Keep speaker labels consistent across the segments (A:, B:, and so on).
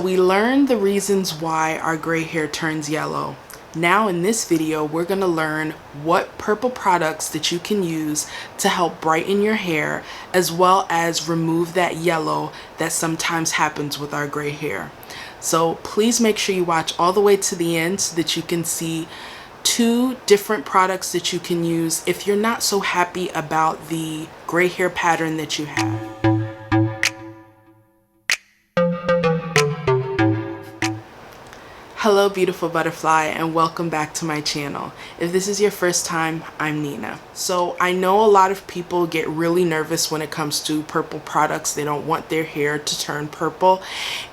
A: We learned the reasons why our gray hair turns yellow. Now in this video, we're going to learn what purple products that you can use to help brighten your hair, as well as remove that yellow that sometimes happens with our gray hair. So please make sure you watch all the way to the end so that you can see 2 different products that you can use if you're not so happy about the gray hair pattern that you have. Hello beautiful butterfly, and welcome back to my channel. If this is your first time, I'm Nina. So I know a lot of people get really nervous when it comes to purple products. They don't want their hair to turn purple,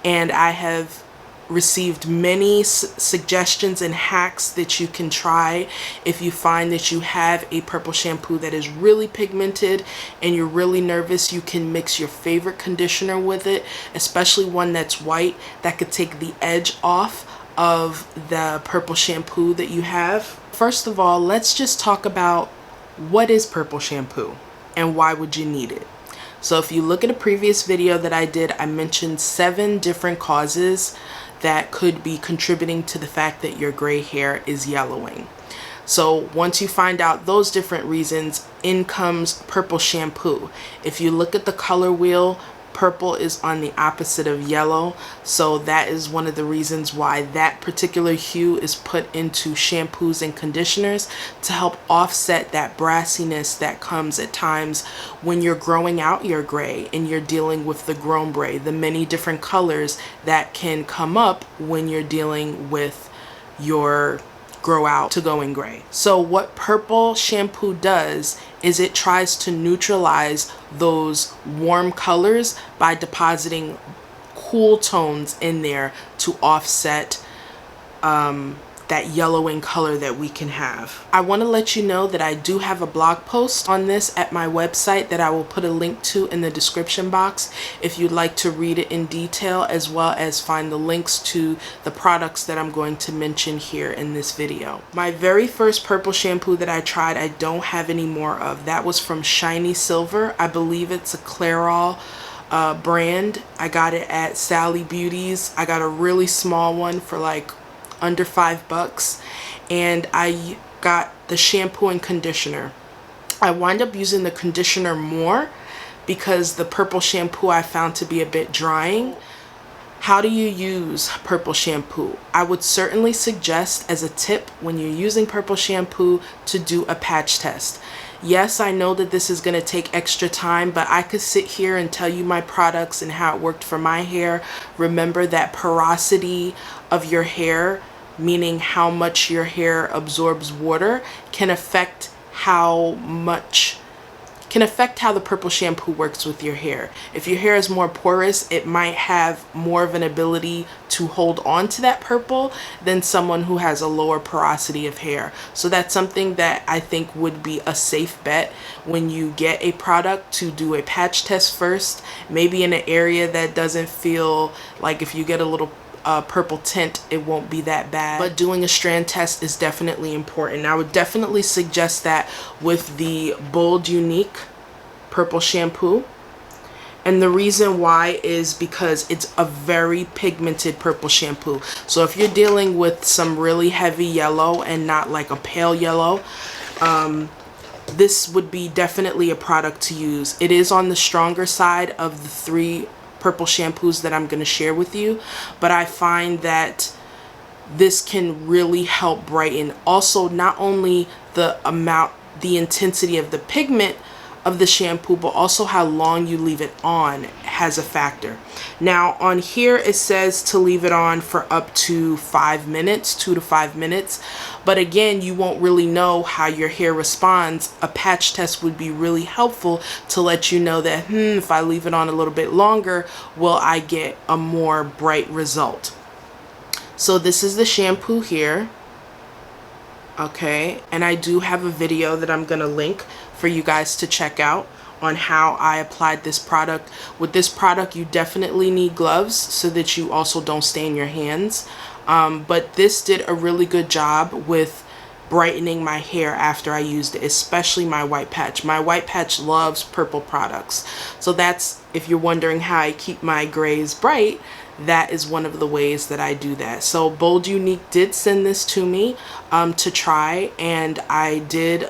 A: and I have received many suggestions and hacks that you can try if you find that you have a purple shampoo that is really pigmented and you're really nervous. You can mix your favorite conditioner with it, especially one that's white, that could take the edge off of the purple shampoo that you have. First of all, let's just talk about what is purple shampoo and why would you need it. So if you look at a previous video that I did, I mentioned 7 different causes that could be contributing to the fact that your gray hair is yellowing. So once you find out those different reasons, in comes purple shampoo. If you look at the color wheel, purple is on the opposite of yellow, so that is one of the reasons why that particular hue is put into shampoos and conditioners, to help offset that brassiness that comes at times when you're growing out your gray and you're dealing with the grown gray, the many different colors that can come up when you're dealing with your grow out to going gray. So what purple shampoo does is it tries to neutralize those warm colors by depositing cool tones in there to offset that yellowing color that we can have. I want to let you know that I do have a blog post on this at my website that I will put a link to in the description box if you'd like to read it in detail, as well as find the links to the products that I'm going to mention here in this video. My very first purple shampoo that I tried, I don't have any more of. That was from Shiny Silver. I believe it's a LOreal brand. I got it at Sally Beauty's. I got a really small one for like under $5, and I got the shampoo and conditioner. I wind up using the conditioner more because the purple shampoo I found to be a bit drying. How do you use purple shampoo? I would certainly suggest, as a tip, when you're using purple shampoo, to do a patch test. Yes, I know that this is going to take extra time, but I could sit here and tell you my products and how it worked for my hair. Remember that porosity of your hair, meaning how much your hair absorbs water, can affect how the purple shampoo works with your hair. If your hair is more porous, it might have more of an ability to hold on to that purple than someone who has a lower porosity of hair. So that's something that I think would be a safe bet when you get a product, to do a patch test first, maybe in an area that doesn't feel like, if you get a little purple tint, it won't be that bad. But doing a strand test is definitely important. I would definitely suggest that with the Bold Unique purple shampoo. And the reason why is because it's a very pigmented purple shampoo. So if you're dealing with some really heavy yellow and not like a pale yellow, this would be definitely a product to use. It is on the stronger side of the 3 purple shampoos that I'm going to share with you, but I find that this can really help brighten. Also, not only the intensity of the pigment of the shampoo, but also how long you leave it on has a factor. Now on here it says to leave it on for up to 5 minutes, 2 to 5 minutes, but again, you won't really know how your hair responds. A patch test would be really helpful to let you know that if I leave it on a little bit longer, will I get a more bright result. So this is the shampoo here. Okay, and I do have a video that I'm gonna link for you guys to check out on how I applied this product. With this product, you definitely need gloves so that you also don't stain your hands. But this did a really good job with brightening my hair after I used it, especially my white patch. My white patch loves purple products. So that's, if you're wondering how I keep my grays bright, that is one of the ways that I do that. So Bold Unique did send this to me to try, and I did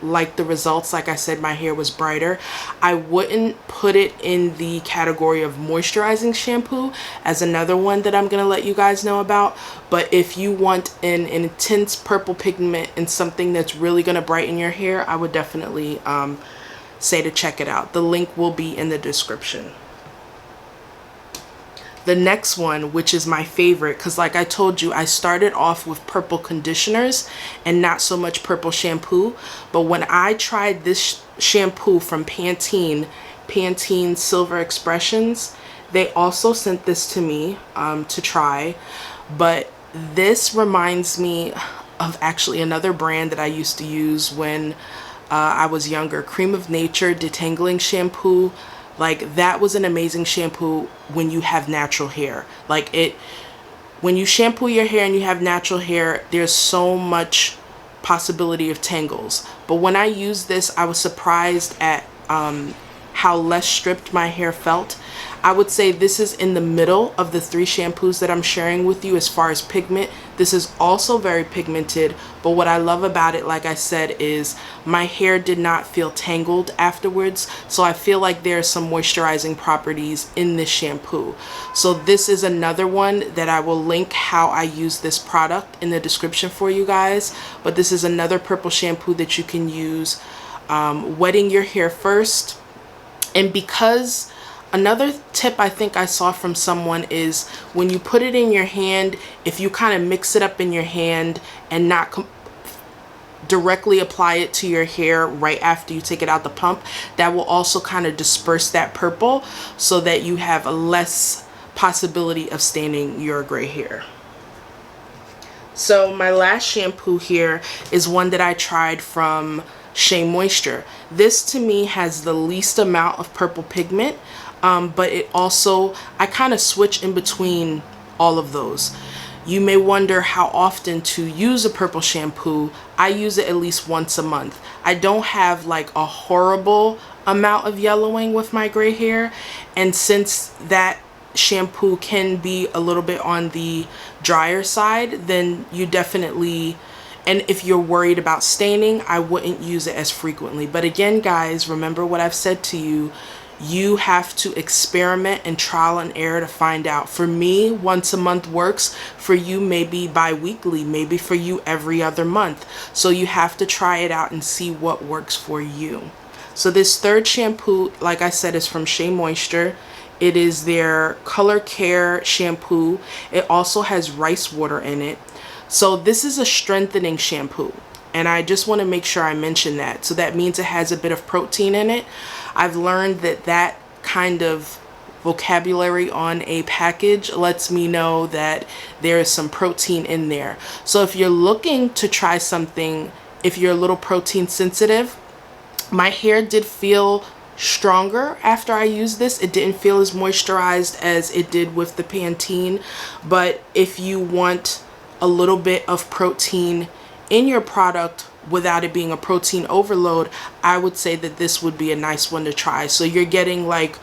A: like the results. Like I said, my hair was brighter. I wouldn't put it in the category of moisturizing shampoo as another one that I'm gonna let you guys know about. But if you want an intense purple pigment and something that's really gonna brighten your hair, I would definitely say to check it out. The link will be in the description. The next one, which is my favorite, because like I told you, I started off with purple conditioners and not so much purple shampoo. But when I tried this shampoo from Pantene, Pantene Silver Expressions, they also sent this to me to try. But this reminds me of actually another brand that I used to use when I was younger, Cream of Nature Detangling Shampoo. Like, that was an amazing shampoo when you have natural hair. Like, when you shampoo your hair and you have natural hair, there's so much possibility of tangles. But when I used this, I was surprised at how less stripped my hair felt. I would say this is in the middle of the three shampoos that I'm sharing with you as far as pigment. This is also very pigmented, but what I love about it, like I said, is my hair did not feel tangled afterwards. So I feel like there are some moisturizing properties in this shampoo. So this is another one that I will link how I use this product in the description for you guys. But this is another purple shampoo that you can use wetting your hair first. And because another tip I think I saw from someone is when you put it in your hand, if you kind of mix it up in your hand and not directly apply it to your hair right after you take it out the pump, that will also kind of disperse that purple so that you have a less possibility of staining your gray hair. So my last shampoo here is one that I tried from Shea Moisture. This to me has the least amount of purple pigment, but it also, I kind of switch in between all of those. You may wonder how often to use a purple shampoo. I use it at least once a month. I don't have like a horrible amount of yellowing with my gray hair, and since that shampoo can be a little bit on the drier side, then you definitely, and if you're worried about staining, I wouldn't use it as frequently. But again, guys, remember what I've said to you. You have to experiment and trial and error to find out. For me, once a month works. For you, maybe bi-weekly, maybe for you every other month. So you have to try it out and see what works for you. So this third shampoo, like I said, is from Shea Moisture. It is their Color Care shampoo. It also has rice water in it. So this is a strengthening shampoo, and I just want to make sure I mention that. So that means it has a bit of protein in it. I've learned that that kind of vocabulary on a package lets me know that there is some protein in there. So if you're looking to try something, if you're a little protein sensitive, my hair did feel stronger after I used this. It didn't feel as moisturized as it did with the Pantene. But if you want a little bit of protein in your product without it being a protein overload, I would say that this would be a nice one to try. So you're getting like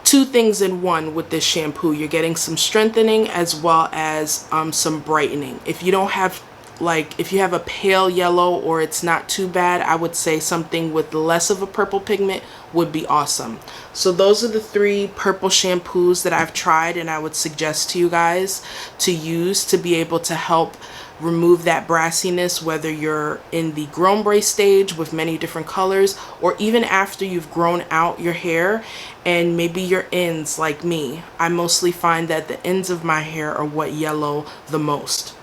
A: two things in one with this shampoo. You're getting some strengthening as well as some brightening. If you don't have, like, if you have a pale yellow or it's not too bad, I would say something with less of a purple pigment would be awesome. So those are the three purple shampoos that I've tried, and I would suggest to you guys to use to be able to help remove that brassiness, whether you're in the grown braid stage with many different colors, or even after you've grown out your hair and maybe your ends like me. I mostly find that the ends of my hair are what yellow the most.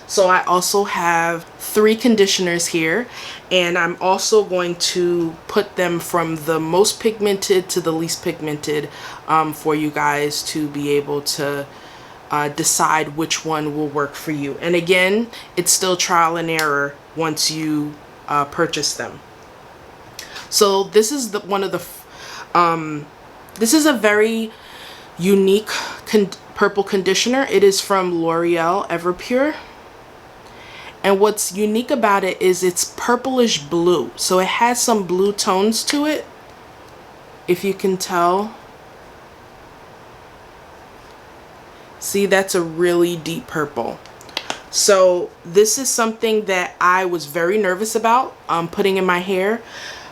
A: So I also have 3 conditioners here, and I'm also going to put them from the most pigmented to the least pigmented for you guys to be able to decide which one will work for you. And again, it's still trial and error once you purchase them. So this is one of the this is a very unique purple conditioner. It is from L'Oreal Everpure. And what's unique about it is it's purplish blue. So it has some blue tones to it, if you can tell. See, that's a really deep purple. So this is something that I was very nervous about putting in my hair.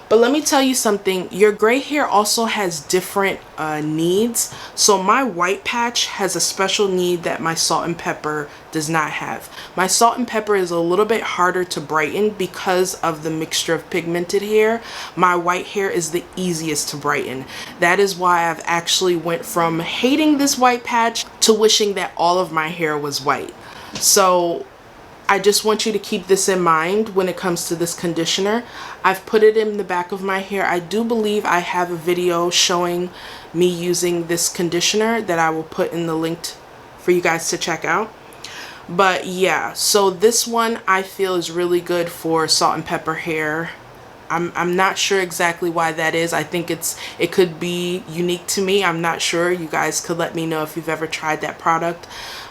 A: But let me tell you something, your gray hair also has different needs. So my white patch has a special need that my salt and pepper does not have. My salt and pepper is a little bit harder to brighten because of the mixture of pigmented hair. My white hair is the easiest to brighten. That is why I've actually went from hating this white patch to wishing that all of my hair was white. So I just want you to keep this in mind when it comes to this conditioner. I've put it in the back of my hair. I do believe I have a video showing me using this conditioner that I will put in the link for you guys to check out. But yeah, so this one I feel is really good for salt and pepper hair. I'm not sure exactly why that is. I think it could be unique to me. I'm not sure. You guys could let me know if you've ever tried that product.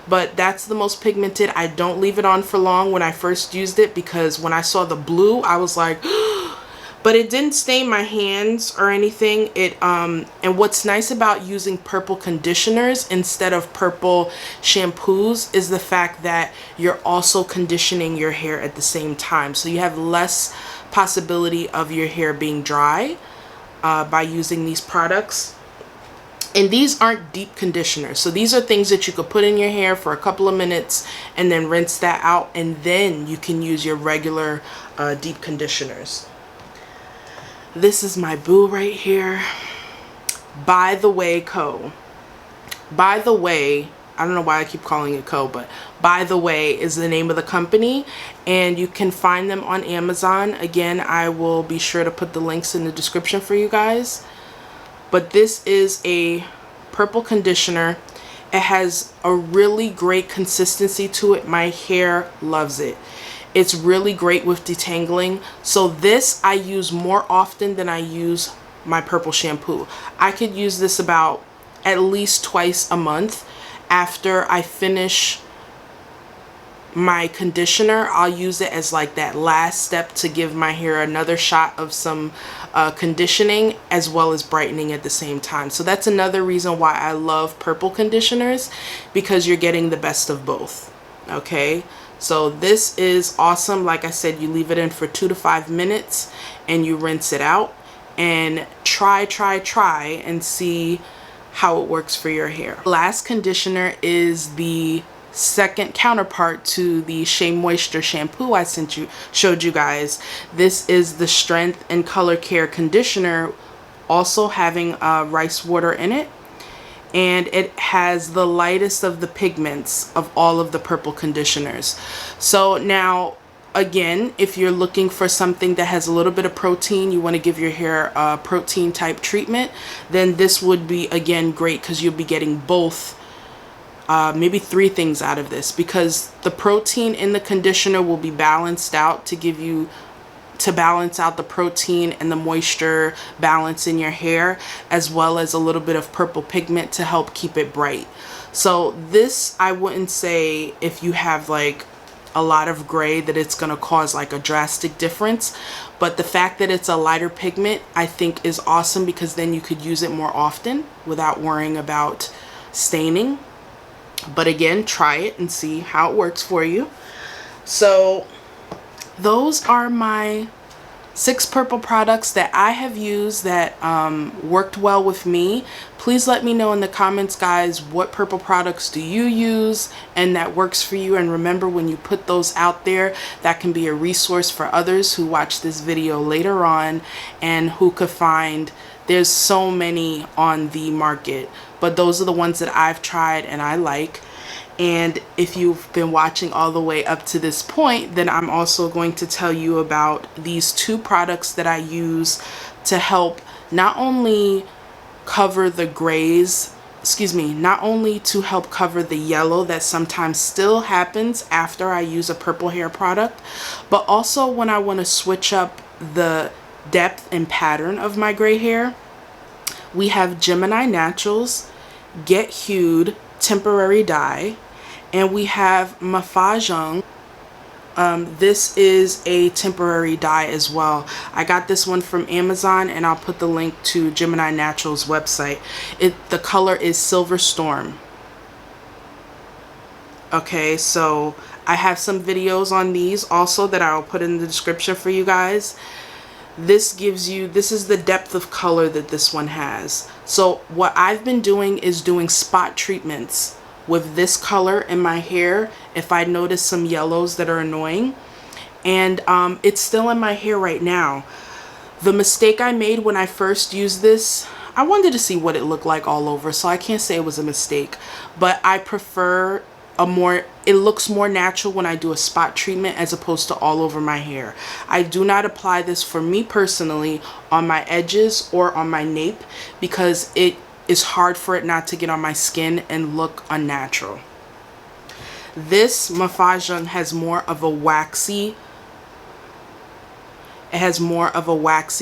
A: But that's the most pigmented. I don't leave it on for long when I first used it, because when I saw the blue, I was like, but it didn't stain my hands or anything. And what's nice about using purple conditioners instead of purple shampoos is the fact that you're also conditioning your hair at the same time. So you have less possibility of your hair being dry by using these products. And these aren't deep conditioners. So these are things that you could put in your hair for a couple of minutes and then rinse that out. And then you can use your regular deep conditioners. This is my boo right here. By the way, Co. By the way, I don't know why I keep calling it Co, but By the Way is the name of the company, and you can find them on Amazon. Again, I will be sure to put the links in the description for you guys. But this is a purple conditioner. It has a really great consistency to it. My hair loves it. It's really great with detangling. So this I use more often than I use my purple shampoo. I could use this about at least twice a month. After I finish my conditioner, I'll use it as like that last step to give my hair another shot of some conditioning as well as brightening at the same time. So that's another reason why I love purple conditioners, because you're getting the best of both. Okay, so this is awesome. Like I said, you leave it in for 2 to 5 minutes and you rinse it out, and try and see how it works for your hair. Last conditioner is the second counterpart to the Shea Moisture shampoo I showed you guys. This is the Strength and Color Care conditioner, also having rice water in it, and it has the lightest of the pigments of all of the purple conditioners. So now again, if you're looking for something that has a little bit of protein, you want to give your hair a protein type treatment, then this would be again great, because you'll be getting both, maybe 3 things out of this, because the protein in the conditioner will be balanced out to balance out the protein and the moisture balance in your hair, as well as a little bit of purple pigment to help keep it bright. So this, I wouldn't say if you have like a lot of gray that it's going to cause like a drastic difference, but the fact that it's a lighter pigment I think is awesome, because then you could use it more often without worrying about staining. But again, try it and see how it works for you. So those are my 6 purple products that I have used that worked well with me. Please let me know in the comments, guys, what purple products do you use and that works for you. And remember, when you put those out there, that can be a resource for others who watch this video later on and who could find, there's so many on the market, but those are the ones that I've tried and I like. And if you've been watching all the way up to this point, then I'm also going to tell you about these 2 products that I use to help not only cover the grays, not only to help cover the yellow that sometimes still happens after I use a purple hair product, but also when I want to switch up the depth and pattern of my gray hair. We have Gemini Naturals Get Hued Temporary Dye, and we have Mafajong. This is a temporary dye as well. I got this one from Amazon, and I'll put the link to Gemini Naturals website. The color is Silver Storm. Okay, so I have some videos on these also that I'll put in the description for you guys. This is the depth of color that this one has. So what I've been doing is doing spot treatments with this color in my hair if I notice some yellows that are annoying. And it's still in my hair right now. The mistake I made when I first used this, I wanted to see what it looked like all over, so I can't say it was a mistake, but I prefer it looks more natural when I do a spot treatment as opposed to all over my hair. I do not apply this, for me personally, on my edges or on my nape because it is hard for it not to get on my skin and look unnatural. This Mafajung has more of a waxy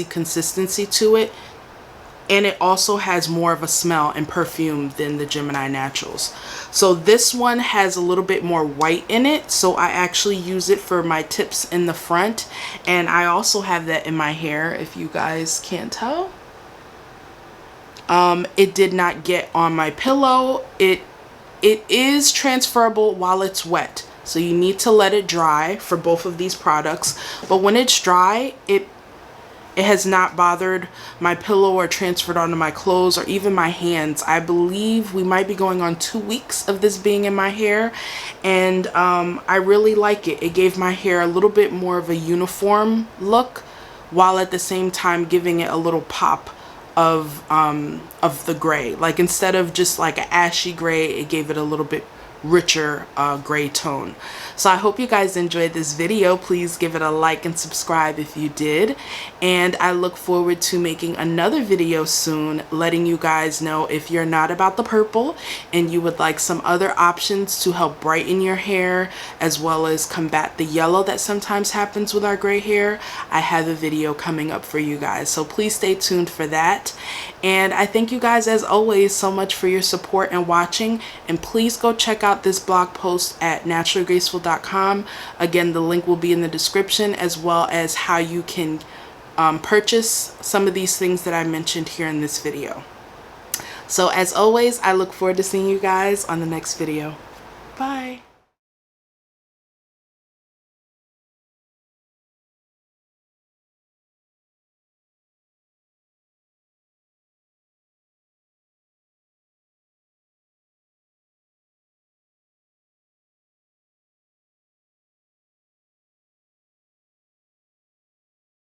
A: consistency to it, and it also has more of a smell and perfume than the Gemini Naturals. So this one has a little bit more white in it, so I actually use it for my tips in the front, and I also have that in my hair, if you guys can't tell. It did not get on my pillow. It is transferable while it's wet, so you need to let it dry for both of these products, but when it's dry, it has not bothered my pillow or transferred onto my clothes or even my hands. I believe we might be going on 2 weeks of this being in my hair, and I really like it. It gave my hair a little bit more of a uniform look while at the same time giving it a little pop of the gray. Like instead of just like an ashy gray, it gave it a little bit richer gray tone. So I hope you guys enjoyed this video. Please give it a like and subscribe if you did, and I look forward to making another video soon letting you guys know if you're not about the purple and you would like some other options to help brighten your hair as well as combat the yellow that sometimes happens with our gray hair. I have a video coming up for you guys, so please stay tuned for that. And I thank you guys as always so much for your support and watching, and please go check out this blog post at naturallygraceful.com. Again, the link will be in the description, as well as how you can purchase some of these things that I mentioned here in this video. So as always, I look forward to seeing you guys on the next video.